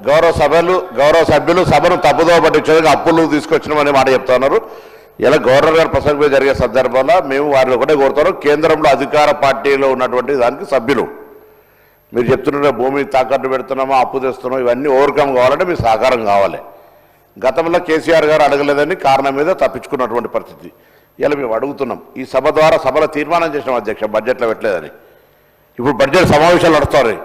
గౌరవ సభ్యులు సభను తప్పుదో పట్టించేందుకు అప్పులు తీసుకొచ్చినామనే మాట చెప్తా ఉన్నారు. ఇలా గవర్నర్ గారు ప్రసంగం జరిగే సందర్భంలో మేము వారిని ఒకటే కోరుతారు, కేంద్రంలో అధికార పార్టీలో ఉన్నటువంటి దానికి సభ్యులు మీరు చెప్తున్న భూమి తాకట్టు పెడుతున్నామా, అప్పు తెస్తున్నాం, ఇవన్నీ ఓవర్కమ్ కావాలంటే మీ సహకారం కావాలి. గతంలో కేసీఆర్ గారు అడగలేదని కారణం మీద తప్పించుకున్నటువంటి పరిస్థితి ఇలా మేము అడుగుతున్నాం. ఈ సభ ద్వారా సభలో తీర్మానం చేసినాం అధ్యక్ష, బడ్జెట్లో పెట్టలేదని. ఇప్పుడు బడ్జెట్ సమావేశాలు నడుస్తారు.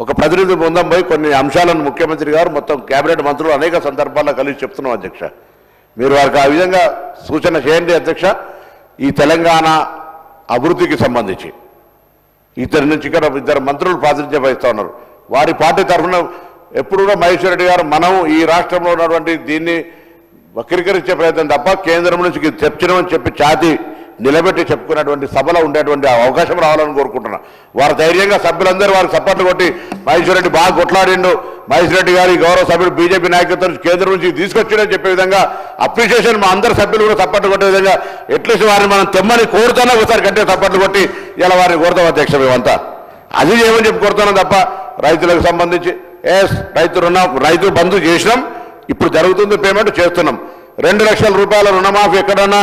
ఒక ప్రతినిధి బృందం పోయి కొన్ని అంశాలను ముఖ్యమంత్రి గారు మొత్తం కేబినెట్ మంత్రులు అనేక సందర్భాల్లో కలిసి చెప్తున్నాం అధ్యక్ష. మీరు వారికి ఆ విధంగా సూచన చేయండి అధ్యక్ష. ఈ తెలంగాణ అభివృద్ధికి సంబంధించి ఇద్దరు మంత్రులు ప్రాతినిధ్యం వహిస్తూ ఉన్నారు. వారి పార్టీ తరఫున ఎప్పుడు కూడా మహేశ్వర్ రెడ్డి గారు మనం ఈ రాష్ట్రంలో ఉన్నటువంటి దీన్ని వక్రీకరించే ప్రయత్నం తప్ప కేంద్రం నుంచి తెచ్చినామని చెప్పి ఛాతీ నిలబెట్టి చెప్పుకున్నటువంటి సభలో ఉండేటువంటి అవకాశం రావాలని కోరుకుంటున్నా. వారు ధైర్యంగా సభ్యులందరూ వారికి సపోర్ట్లు కొట్టి మహేశ్వర్ రెడ్డి బాగా కొట్లాడిండు, మహేశ్వర్ రెడ్డి గారి గౌరవ సభ్యుడు బీజేపీ నాయకత్వం కేంద్రం నుంచి తీసుకొచ్చిందని చెప్పే విధంగా అప్రిషియేషన్ మా అందరు సభ్యులు కూడా సపోర్ట్లు కొట్టే విధంగా ఎట్లీస్ట్ వారిని మనం తెమ్మని కోరుతున్నా ఒకసారి గట్టిగా సపోర్ట్లు కొట్టి ఇలా వారిని కోరుతాం అధ్యక్ష. మేమంతా అది చేయమని చెప్పి కోరుతున్నాం తప్ప రైతులకు సంబంధించి రైతు బంధు చేసినాం, ఇప్పుడు జరుగుతుంది పేమెంట్ చేస్తున్నాం. 2 లక్షల రూపాయల రుణమాఫీ ఎక్కడన్నా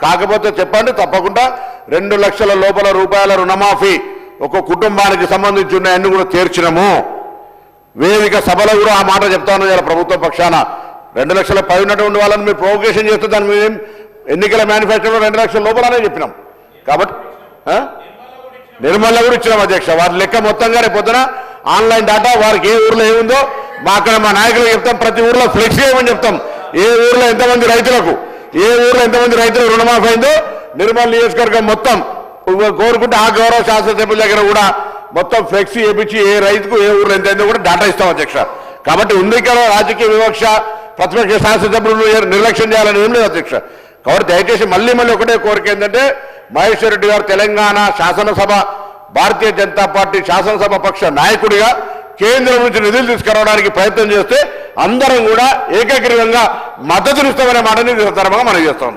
కాకపోతే చెప్పండి, తప్పకుండా 2 లక్షల లోపల రూపాయల రుణమాఫీ ఒక కుటుంబానికి సంబంధించి ఉన్నాయన్నీ కూడా తీర్చినాము. వేదిక సభలో కూడా ఆ మాట చెప్తాను ఇలా ప్రభుత్వ పక్షాన. 2 లక్షల పై ఉన్నటువంటి వాళ్ళని మీరు ప్రొవోకేషన్ చేస్తే దాని మీద ఎన్నికల మేనిఫెస్టోలో 2 లక్షల లోపలనే చెప్పినాం. కాబట్టి నిర్మల్లో కూడా ఇచ్చినాం అధ్యక్ష. వారి లెక్క మొత్తంగా రేపు పొద్దున ఆన్లైన్ డాటా వారికి ఏ ఊర్లో ఏముందో అక్కడ మా నాయకులు చెప్తాం. ప్రతి ఊర్లో ఫ్లెక్స్ చేయమని చెప్తాం. ఏ ఊర్లో ఎంతమంది రైతులకు రుణమాఫీ అయిందో నిర్మల్ నియోజకవర్గం మొత్తం కోరుకుంటే ఆ గౌరవ శాసనసభ్యుల దగ్గర కూడా మొత్తం ఫ్లెక్సీ వేయించి ఏ రైతుకు ఏ ఊర్లో ఎంత అయిందో కూడా డాటా ఇస్తాం అధ్యక్ష. కాబట్టి ఉంది కదా రాజకీయ వివక్ష, ప్రతిపక్ష శాసనసభ్యులు నిర్లక్ష్యం చేయాలని ఏం లేదు అధ్యక్ష. కాబట్టి దయచేసి మళ్ళీ ఒకటే కోరిక ఏంటంటే మహేశ్వర్ రెడ్డి గారు తెలంగాణ శాసనసభ భారతీయ జనతా పార్టీ శాసనసభ పక్ష నాయకుడిగా కేంద్రం నుంచి నిధులు తీసుకురావడానికి ప్రయత్నం చేస్తే అందరం కూడా ఏకగ్రీవంగా మద్దతునిస్తామనే మాటని మనం చేస్తాం.